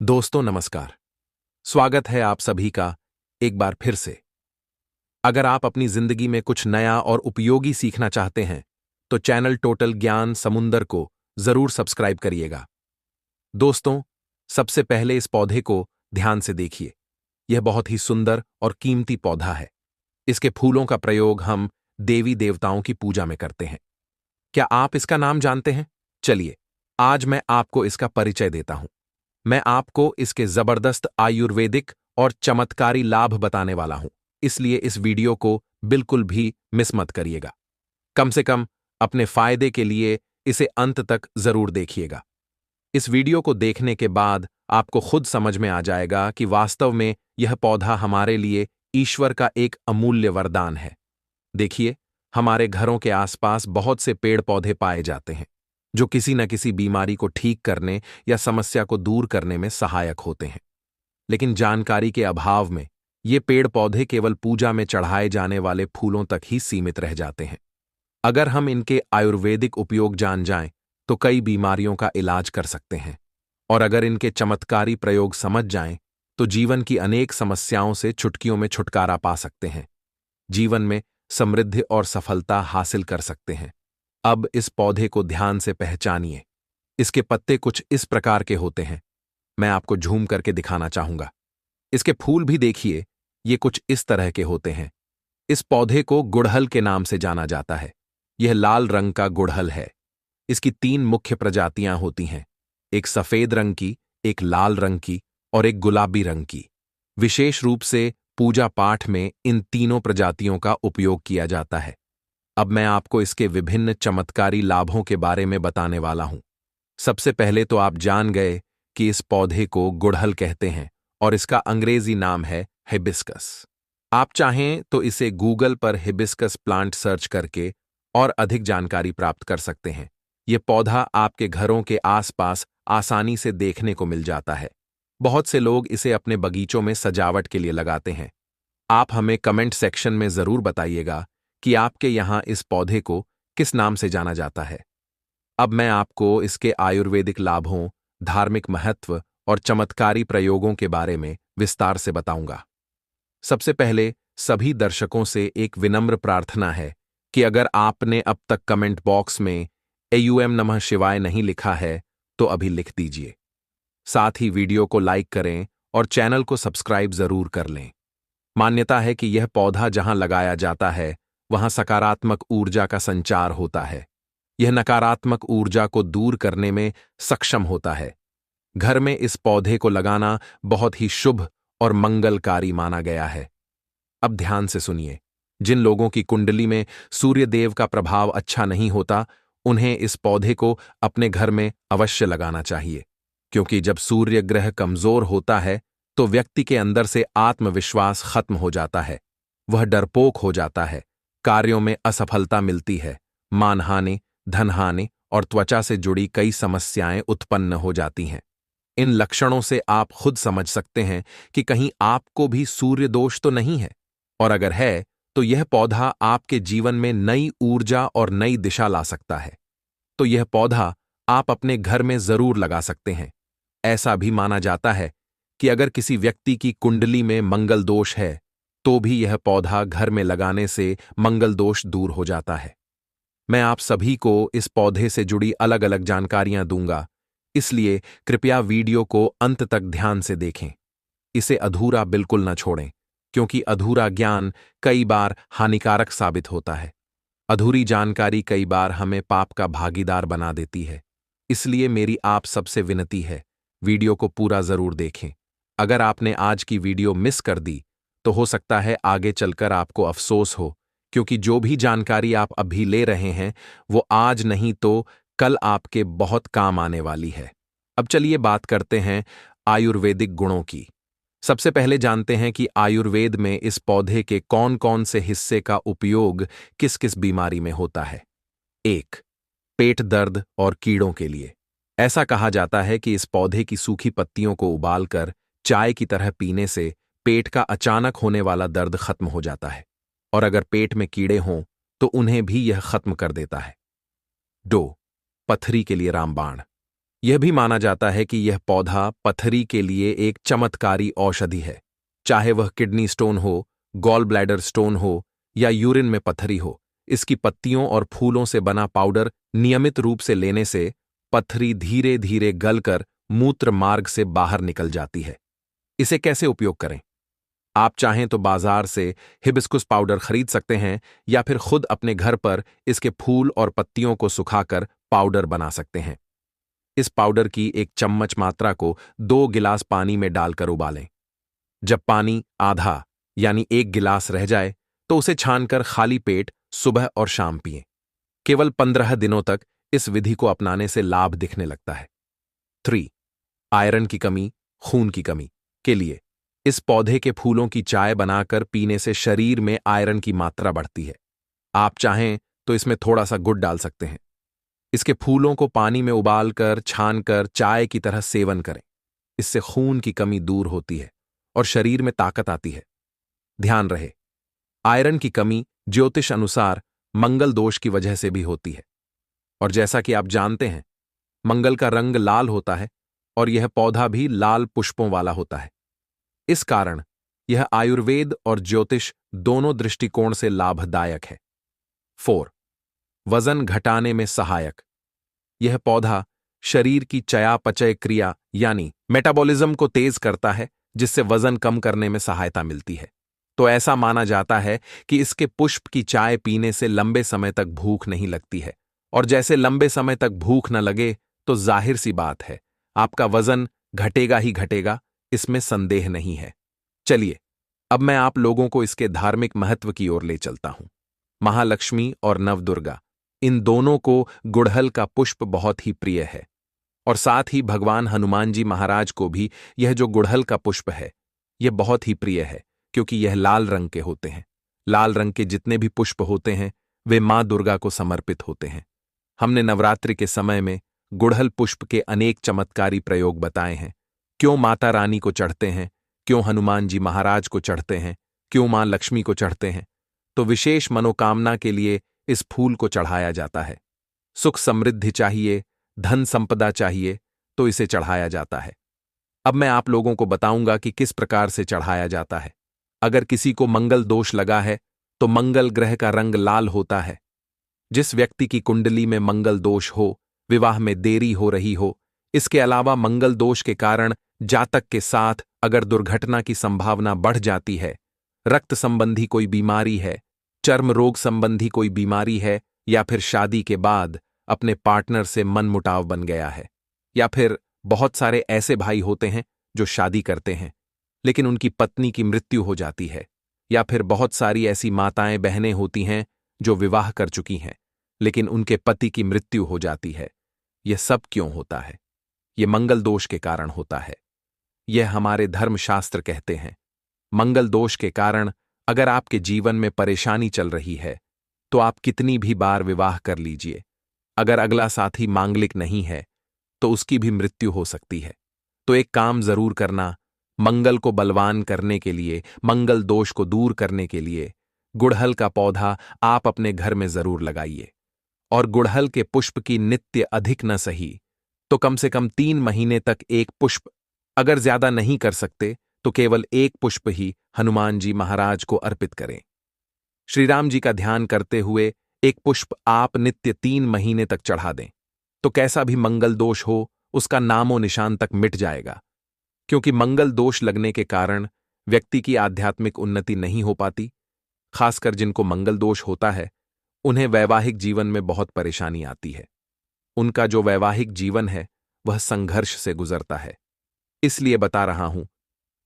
दोस्तों नमस्कार। स्वागत है आप सभी का एक बार फिर से। अगर आप अपनी जिंदगी में कुछ नया और उपयोगी सीखना चाहते हैं तो चैनल टोटल ज्ञान समुंदर को जरूर सब्सक्राइब करिएगा। दोस्तों, सबसे पहले इस पौधे को ध्यान से देखिए। यह बहुत ही सुंदर और कीमती पौधा है। इसके फूलों का प्रयोग हम देवी देवताओं की पूजा में करते हैं। क्या आप इसका नाम जानते हैं? चलिए, आज मैं आपको इसका परिचय देता हूं। मैं आपको इसके जबरदस्त आयुर्वेदिक और चमत्कारी लाभ बताने वाला हूं, इसलिए इस वीडियो को बिल्कुल भी मिस मत करिएगा। कम से कम अपने फायदे के लिए इसे अंत तक जरूर देखिएगा। इस वीडियो को देखने के बाद आपको खुद समझ में आ जाएगा कि वास्तव में यह पौधा हमारे लिए ईश्वर का एक अमूल्य वरदान है। देखिए, हमारे घरों के आसपास बहुत से पेड़ पौधे पाए जाते हैं जो किसी न किसी बीमारी को ठीक करने या समस्या को दूर करने में सहायक होते हैं। लेकिन जानकारी के अभाव में ये पेड़ पौधे केवल पूजा में चढ़ाए जाने वाले फूलों तक ही सीमित रह जाते हैं। अगर हम इनके आयुर्वेदिक उपयोग जान जाएं तो कई बीमारियों का इलाज कर सकते हैं, और अगर इनके चमत्कारी प्रयोग समझ जाएं तो जीवन की अनेक समस्याओं से चुटकियों में छुटकारा पा सकते हैं, जीवन में समृद्धि और सफलता हासिल कर सकते हैं। अब इस पौधे को ध्यान से पहचानिए। इसके पत्ते कुछ इस प्रकार के होते हैं। मैं आपको झूम करके दिखाना चाहूंगा। इसके फूल भी देखिए, ये कुछ इस तरह के होते हैं। इस पौधे को गुड़हल के नाम से जाना जाता है। यह लाल रंग का गुड़हल है। इसकी 3 मुख्य प्रजातियां होती हैं, एक सफेद रंग की, एक लाल रंग की और एक गुलाबी रंग की। विशेष रूप से पूजा पाठ में इन तीनों प्रजातियों का उपयोग किया जाता है। अब मैं आपको इसके विभिन्न चमत्कारी लाभों के बारे में बताने वाला हूं। सबसे पहले तो आप जान गए कि इस पौधे को गुड़हल कहते हैं और इसका अंग्रेजी नाम है हिबिस्कस। आप चाहें तो इसे गूगल पर हिबिस्कस प्लांट सर्च करके और अधिक जानकारी प्राप्त कर सकते हैं। यह पौधा आपके घरों के आसपास आसानी से देखने को मिल जाता है। बहुत से लोग इसे अपने बगीचों में सजावट के लिए लगाते हैं। आप हमें कमेंट सेक्शन में जरूर बताइएगा कि आपके यहाँ इस पौधे को किस नाम से जाना जाता है। अब मैं आपको इसके आयुर्वेदिक लाभों, धार्मिक महत्व और चमत्कारी प्रयोगों के बारे में विस्तार से बताऊंगा। सबसे पहले सभी दर्शकों से एक विनम्र प्रार्थना है कि अगर आपने अब तक कमेंट बॉक्स में एयूएम नमः शिवाय नहीं लिखा है तो अभी लिख दीजिए। साथ ही वीडियो को लाइक करें और चैनल को सब्सक्राइब जरूर कर लें। मान्यता है कि यह पौधा जहां लगाया जाता है वहां सकारात्मक ऊर्जा का संचार होता है। यह नकारात्मक ऊर्जा को दूर करने में सक्षम होता है। घर में इस पौधे को लगाना बहुत ही शुभ और मंगलकारी माना गया है। अब ध्यान से सुनिए। जिन लोगों की कुंडली में सूर्य देव का प्रभाव अच्छा नहीं होता, उन्हें इस पौधे को अपने घर में अवश्य लगाना चाहिए, क्योंकि जब सूर्य ग्रह कमजोर होता है तो व्यक्ति के अंदर से आत्मविश्वास खत्म हो जाता है। वह डरपोक हो जाता है, कार्यों में असफलता मिलती है, मानहानि, धनहानि और त्वचा से जुड़ी कई समस्याएं उत्पन्न हो जाती हैं। इन लक्षणों से आप खुद समझ सकते हैं कि कहीं आपको भी सूर्य दोष तो नहीं है, और अगर है तो यह पौधा आपके जीवन में नई ऊर्जा और नई दिशा ला सकता है। तो यह पौधा आप अपने घर में जरूर लगा सकते हैं। ऐसा भी माना जाता है कि अगर किसी व्यक्ति की कुंडली में मंगल दोष है तो भी यह पौधा घर में लगाने से मंगल दोष दूर हो जाता है। मैं आप सभी को इस पौधे से जुड़ी अलग अलग जानकारियां दूंगा, इसलिए कृपया वीडियो को अंत तक ध्यान से देखें। इसे अधूरा बिल्कुल न छोड़ें, क्योंकि अधूरा ज्ञान कई बार हानिकारक साबित होता है। अधूरी जानकारी कई बार हमें पाप का भागीदार बना देती है। इसलिए मेरी आप सबसे विनती है, वीडियो को पूरा जरूर देखें। अगर आपने आज की वीडियो मिस कर दी तो हो सकता है आगे चलकर आपको अफसोस हो, क्योंकि जो भी जानकारी आप अभी ले रहे हैं वो आज नहीं तो कल आपके बहुत काम आने वाली है। अब चलिए बात करते हैं आयुर्वेदिक गुणों की। सबसे पहले जानते हैं कि आयुर्वेद में इस पौधे के कौन कौन से हिस्से का उपयोग किस किस बीमारी में होता है। 1. पेट दर्द और कीड़ों के लिए। ऐसा कहा जाता है कि इस पौधे की सूखी पत्तियों को उबालकर चाय की तरह पीने से पेट का अचानक होने वाला दर्द खत्म हो जाता है, और अगर पेट में कीड़े हों तो उन्हें भी यह खत्म कर देता है। 2. पथरी के लिए रामबाण। यह भी माना जाता है कि यह पौधा पथरी के लिए एक चमत्कारी औषधि है। चाहे वह किडनी स्टोन हो, गॉल ब्लैडर स्टोन हो या यूरिन में पथरी हो, इसकी पत्तियों और फूलों से बना पाउडर नियमित रूप से लेने से पथरी धीरे धीरे गलकर मूत्र मार्ग से बाहर निकल जाती है। इसे कैसे उपयोग करें? आप चाहें तो बाजार से हिबिस्कुस पाउडर खरीद सकते हैं या फिर खुद अपने घर पर इसके फूल और पत्तियों को सुखाकर पाउडर बना सकते हैं। इस पाउडर की एक चम्मच मात्रा को 2 गिलास पानी में डालकर उबालें। जब पानी आधा यानी 1 गिलास रह जाए तो उसे छानकर खाली पेट सुबह और शाम पिएं। केवल 15 दिनों तक इस विधि को अपनाने से लाभ दिखने लगता है। 3. आयरन की कमी, खून की कमी के लिए इस पौधे के फूलों की चाय बनाकर पीने से शरीर में आयरन की मात्रा बढ़ती है। आप चाहें तो इसमें थोड़ा सा गुड़ डाल सकते हैं। इसके फूलों को पानी में उबालकर छानकर चाय की तरह सेवन करें। इससे खून की कमी दूर होती है और शरीर में ताकत आती है। ध्यान रहे, आयरन की कमी ज्योतिष अनुसार मंगल दोष की वजह से भी होती है। और जैसा कि आप जानते हैं, मंगल का रंग लाल होता है और यह पौधा भी लाल पुष्पों वाला होता है। इस कारण यह आयुर्वेद और ज्योतिष दोनों दृष्टिकोण से लाभदायक है। 4. वजन घटाने में सहायक। यह पौधा शरीर की चयापचय क्रिया यानी मेटाबॉलिज्म को तेज करता है, जिससे वजन कम करने में सहायता मिलती है। तो ऐसा माना जाता है कि इसके पुष्प की चाय पीने से लंबे समय तक भूख नहीं लगती है, और जैसे लंबे समय तक भूख न लगे तो जाहिर सी बात है आपका वजन घटेगा ही घटेगा, इसमें संदेह नहीं है। चलिए, अब मैं आप लोगों को इसके धार्मिक महत्व की ओर ले चलता हूं। महालक्ष्मी और नवदुर्गा, इन दोनों को गुड़हल का पुष्प बहुत ही प्रिय है, और साथ ही भगवान हनुमान जी महाराज को भी यह जो गुड़हल का पुष्प है, यह बहुत ही प्रिय है, क्योंकि यह लाल रंग के होते हैं। लाल रंग के जितने भी पुष्प होते हैं वे मां दुर्गा को समर्पित होते हैं। हमने नवरात्रि के समय में गुड़हल पुष्प के अनेक चमत्कारी प्रयोग बताए हैं। क्यों माता रानी को चढ़ते हैं, क्यों हनुमान जी महाराज को चढ़ते हैं, क्यों मां लक्ष्मी को चढ़ते हैं, तो विशेष मनोकामना के लिए इस फूल को चढ़ाया जाता है। सुख समृद्धि चाहिए, धन संपदा चाहिए, तो इसे चढ़ाया जाता है। अब मैं आप लोगों को बताऊंगा कि किस प्रकार से चढ़ाया जाता है। अगर किसी को मंगल दोष लगा है तो मंगल ग्रह का रंग लाल होता है। जिस व्यक्ति की कुंडली में मंगल दोष हो, विवाह में देरी हो रही हो, इसके अलावा मंगल दोष के कारण जातक के साथ अगर दुर्घटना की संभावना बढ़ जाती है, रक्त संबंधी कोई बीमारी है, चर्म रोग संबंधी कोई बीमारी है, या फिर शादी के बाद अपने पार्टनर से मनमुटाव बन गया है, या फिर बहुत सारे ऐसे भाई होते हैं जो शादी करते हैं लेकिन उनकी पत्नी की मृत्यु हो जाती है, या फिर बहुत सारी ऐसी माताएं बहनें होती हैं जो विवाह कर चुकी हैं लेकिन उनके पति की मृत्यु हो जाती है। यह सब क्यों होता है? यह मंगल दोष के कारण होता है। यह हमारे धर्मशास्त्र कहते हैं। मंगल दोष के कारण अगर आपके जीवन में परेशानी चल रही है तो आप कितनी भी बार विवाह कर लीजिए, अगर अगला साथी मांगलिक नहीं है तो उसकी भी मृत्यु हो सकती है। तो एक काम जरूर करना, मंगल को बलवान करने के लिए, मंगल दोष को दूर करने के लिए गुड़हल का पौधा आप अपने घर में जरूर लगाइए। और गुड़हल के पुष्प की नित्य अधिक न सही तो कम से कम 3 महीने तक एक पुष्प, अगर ज्यादा नहीं कर सकते तो केवल एक पुष्प ही हनुमान जी महाराज को अर्पित करें। श्री राम जी का ध्यान करते हुए एक पुष्प आप नित्य 3 महीने तक चढ़ा दें, तो कैसा भी मंगल दोष हो उसका नामो निशान तक मिट जाएगा। क्योंकि मंगल दोष लगने के कारण व्यक्ति की आध्यात्मिक उन्नति नहीं हो पाती। खासकर जिनको मंगल दोष होता है उन्हें वैवाहिक जीवन में बहुत परेशानी आती है। उनका जो वैवाहिक जीवन है वह संघर्ष से गुजरता है। इसलिए बता रहा हूं,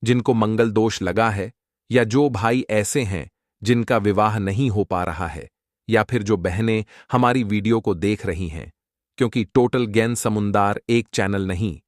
जिनको मंगल दोष लगा है, या जो भाई ऐसे हैं जिनका विवाह नहीं हो पा रहा है, या फिर जो बहनें हमारी वीडियो को देख रही हैं, क्योंकि टोटल ज्ञान समुंदर एक चैनल नहीं,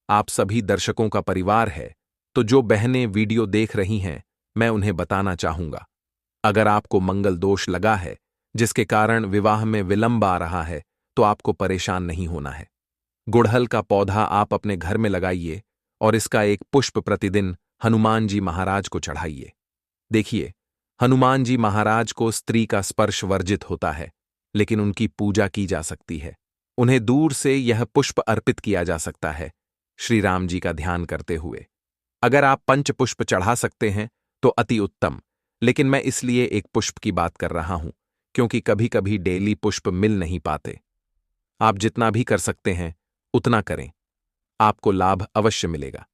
आप सभी दर्शकों का परिवार है, तो जो बहनें वीडियो देख रही हैं मैं उन्हें बताना चाहूंगा, अगर आपको मंगल दोष लगा है जिसके कारण विवाह में विलंब आ रहा है तो आपको परेशान नहीं होना है। गुड़हल का पौधा आप अपने घर में लगाइए और इसका एक पुष्प प्रतिदिन हनुमान जी महाराज को चढ़ाइए। देखिए, हनुमान जी महाराज को स्त्री का स्पर्श वर्जित होता है, लेकिन उनकी पूजा की जा सकती है। उन्हें दूर से यह पुष्प अर्पित किया जा सकता है, श्री राम जी का ध्यान करते हुए। अगर आप पंच पुष्प चढ़ा सकते हैं तो अति उत्तम, लेकिन मैं इसलिए एक पुष्प की बात कर रहा हूं क्योंकि कभी कभी डेली पुष्प मिल नहीं पाते। आप जितना भी कर सकते हैं उतना करें, आपको लाभ अवश्य मिलेगा।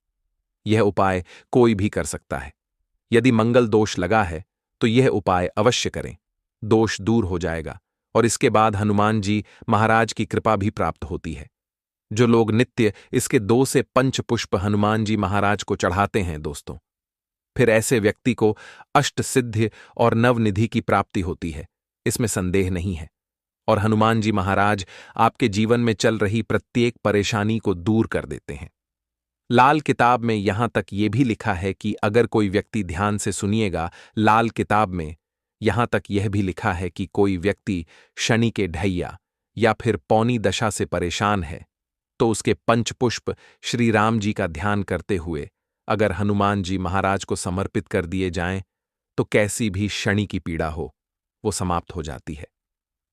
यह उपाय कोई भी कर सकता है। यदि मंगल दोष लगा है तो यह उपाय अवश्य करें, दोष दूर हो जाएगा और इसके बाद हनुमान जी महाराज की कृपा भी प्राप्त होती है। जो लोग नित्य इसके 2 से 5 पुष्प हनुमान जी महाराज को चढ़ाते हैं दोस्तों, फिर ऐसे व्यक्ति को अष्ट सिद्धि और नवनिधि की प्राप्ति होती है, इसमें संदेह नहीं है। और हनुमान जी महाराज आपके जीवन में चल रही प्रत्येक परेशानी को दूर कर देते हैं। लाल किताब में यहां तक यह भी लिखा है कि अगर कोई व्यक्ति, ध्यान से सुनिएगा, लाल किताब में यहां तक यह भी लिखा है कि कोई व्यक्ति शनि के ढैया या फिर पौनी दशा से परेशान है तो उसके पंचपुष्प श्री राम जी का ध्यान करते हुए अगर हनुमान जी महाराज को समर्पित कर दिए जाएं तो कैसी भी शनि की पीड़ा हो वो समाप्त हो जाती है।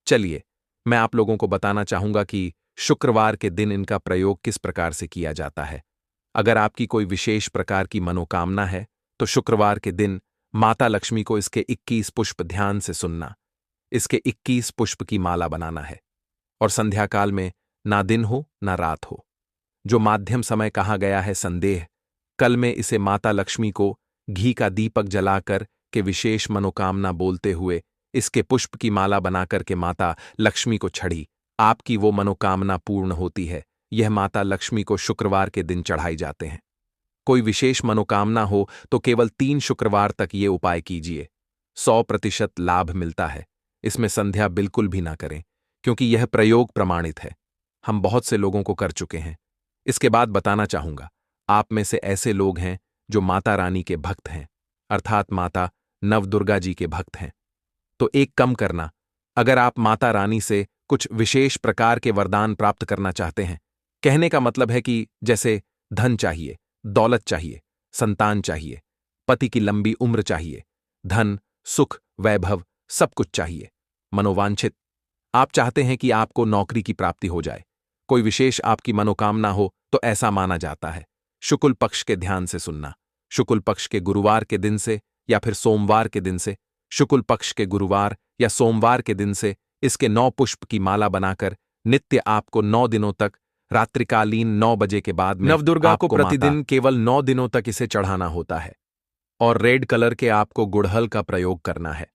चलिए, मैं आप लोगों को बताना चाहूंगा कि शुक्रवार के दिन इनका प्रयोग किस प्रकार से किया जाता है। अगर आपकी कोई विशेष प्रकार की मनोकामना है तो शुक्रवार के दिन माता लक्ष्मी को इसके 21 पुष्प ध्यान से सुनना, इसके 21 पुष्प की माला बनाना है और संध्याकाल में ना दिन हो ना रात हो, जो माध्यम समय कहा गया है संदेह, कल में इसे माता लक्ष्मी को घी का दीपक जलाकर के विशेष मनोकामना बोलते हुए इसके पुष्प की माला बनाकर के माता लक्ष्मी को छड़ी, आपकी वो मनोकामना पूर्ण होती है। यह माता लक्ष्मी को शुक्रवार के दिन चढ़ाई जाते हैं। कोई विशेष मनोकामना हो तो केवल 3 शुक्रवार तक ये उपाय कीजिए, 100% लाभ मिलता है। इसमें संध्या बिल्कुल भी ना करें क्योंकि यह प्रयोग प्रमाणित है, हम बहुत से लोगों को कर चुके हैं। इसके बाद बताना चाहूंगा, आप में से ऐसे लोग हैं जो माता रानी के भक्त हैं, अर्थात माता नवदुर्गा जी के भक्त हैं, तो एक कम करना, अगर आप माता रानी से कुछ विशेष प्रकार के वरदान प्राप्त करना चाहते हैं, कहने का मतलब है कि जैसे धन चाहिए, दौलत चाहिए, संतान चाहिए, पति की लंबी उम्र चाहिए, धन, सुख, वैभव, सब कुछ चाहिए, मनोवांछित, आप चाहते हैं कि आपको नौकरी की प्राप्ति हो जाए, कोई विशेष आपकी मनोकामना हो तो ऐसा माना जाता है। शुक्ल पक्ष के ध्यान से सुनना, शुक्ल पक्ष के गुरुवार के दिन से या फिर सोमवार के दिन से, शुक्ल पक्ष के गुरुवार या सोमवार के दिन से इसके 9 पुष्प की माला बनाकर नित्य आपको 9 दिनों तक रात्रिकालीन 9 बजे के बाद में नवदुर्गा को प्रतिदिन केवल 9 दिनों तक इसे चढ़ाना होता है और रेड कलर के आपको गुड़हल का प्रयोग करना है।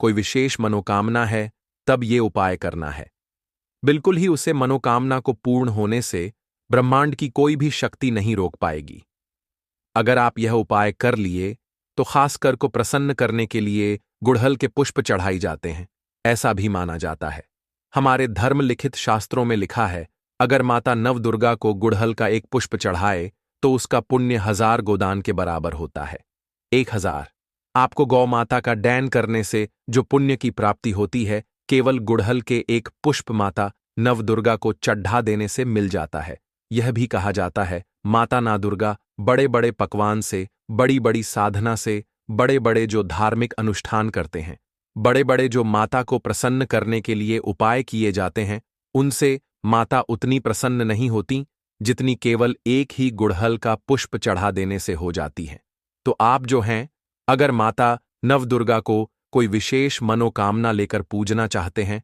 कोई विशेष मनोकामना है तब ये उपाय करना है। बिल्कुल ही उसे मनोकामना को पूर्ण होने से ब्रह्मांड की कोई भी शक्ति नहीं रोक पाएगी। अगर आप यह उपाय कर लिए तो खासकर को प्रसन्न करने के लिए गुड़हल के पुष्प चढ़ाई जाते हैं, ऐसा भी माना जाता है। हमारे धर्म लिखित शास्त्रों में लिखा है, अगर माता नवदुर्गा को गुड़हल का एक पुष्प चढ़ाए तो उसका पुण्य 1000 गोदान के बराबर होता है। 1000 आपको गौ माता का डैन करने से जो पुण्य की प्राप्ति होती है, केवल गुड़हल के एक पुष्प माता नवदुर्गा को चढ़ा देने से मिल जाता है। यह भी कहा जाता है, माता नवदुर्गा बड़े बड़े पकवान से, बड़ी बड़ी साधना से, बड़े बड़े जो धार्मिक अनुष्ठान करते हैं, बड़े बड़े जो माता को प्रसन्न करने के लिए उपाय किए जाते हैं, उनसे माता उतनी प्रसन्न नहीं होती जितनी केवल एक ही गुड़हल का पुष्प चढ़ा देने से हो जाती है। तो आप जो हैं, अगर माता नवदुर्गा को कोई विशेष मनोकामना लेकर पूजना चाहते हैं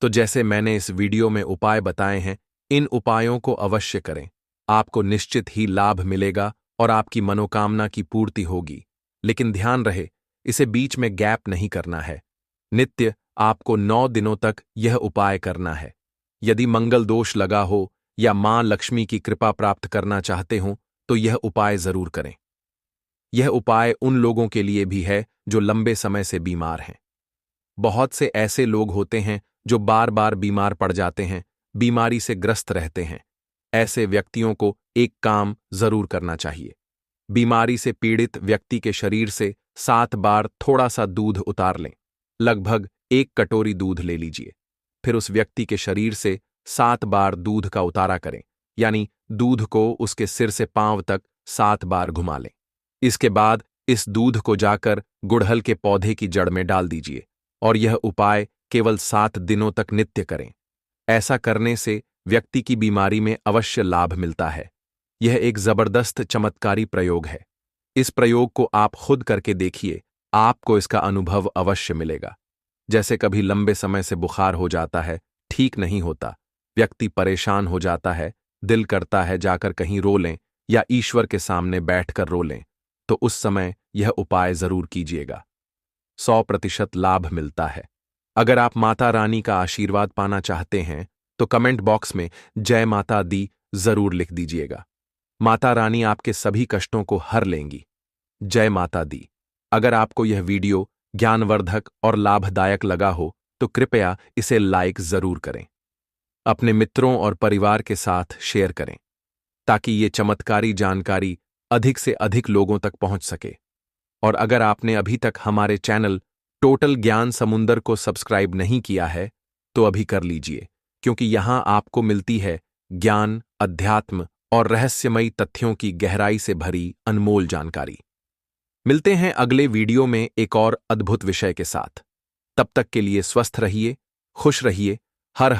तो जैसे मैंने इस वीडियो में उपाय बताए हैं, इन उपायों को अवश्य करें, आपको निश्चित ही लाभ मिलेगा और आपकी मनोकामना की पूर्ति होगी। लेकिन ध्यान रहे, इसे बीच में गैप नहीं करना है, नित्य आपको 9 दिनों तक यह उपाय करना है। यदि मंगल दोष लगा हो या मां लक्ष्मी की कृपा प्राप्त करना चाहते हो तो यह उपाय जरूर करें। यह उपाय उन लोगों के लिए भी है जो लंबे समय से बीमार हैं। बहुत से ऐसे लोग होते हैं जो बार बार बीमार पड़ जाते हैं, बीमारी से ग्रस्त रहते हैं। ऐसे व्यक्तियों को एक काम जरूर करना चाहिए, बीमारी से पीड़ित व्यक्ति के शरीर से 7 बार थोड़ा सा दूध उतार लें, लगभग 1 कटोरी दूध ले लीजिए, फिर उस व्यक्ति के शरीर से 7 बार दूध का उतारा करें, यानी दूध को उसके सिर से पांव तक 7 बार घुमा लें। इसके बाद इस दूध को जाकर गुड़हल के पौधे की जड़ में डाल दीजिए और यह उपाय केवल 7 दिनों तक नित्य करें। ऐसा करने से व्यक्ति की बीमारी में अवश्य लाभ मिलता है। यह एक जबरदस्त चमत्कारी प्रयोग है। इस प्रयोग को आप खुद करके देखिए, आपको इसका अनुभव अवश्य मिलेगा। जैसे कभी लंबे समय से बुखार हो जाता है, ठीक नहीं होता, व्यक्ति परेशान हो जाता है, दिल करता है जाकर कहीं रो लें या ईश्वर के सामने बैठकर रो लें, तो उस समय यह उपाय जरूर कीजिएगा। 100% लाभ मिलता है। अगर आप माता रानी का आशीर्वाद पाना चाहते हैं तो कमेंट बॉक्स में जय माता दी जरूर लिख दीजिएगा। माता रानी आपके सभी कष्टों को हर लेंगी। जय माता दी। अगर आपको यह वीडियो ज्ञानवर्धक और लाभदायक लगा हो तो कृपया इसे लाइक जरूर करें। अपने मित्रों और परिवार के साथ शेयर करें ताकि ये चमत्कारी जानकारी अधिक से अधिक लोगों तक पहुंच सके। और अगर आपने अभी तक हमारे चैनल टोटल ज्ञान समुंदर को सब्सक्राइब नहीं किया है तो अभी कर लीजिए, क्योंकि यहां आपको मिलती है ज्ञान, अध्यात्म और रहस्यमयी तथ्यों की गहराई से भरी अनमोल जानकारी। मिलते हैं अगले वीडियो में एक और अद्भुत विषय के साथ। तब तक के लिए स्वस्थ रहिए, खुश रहिए। हर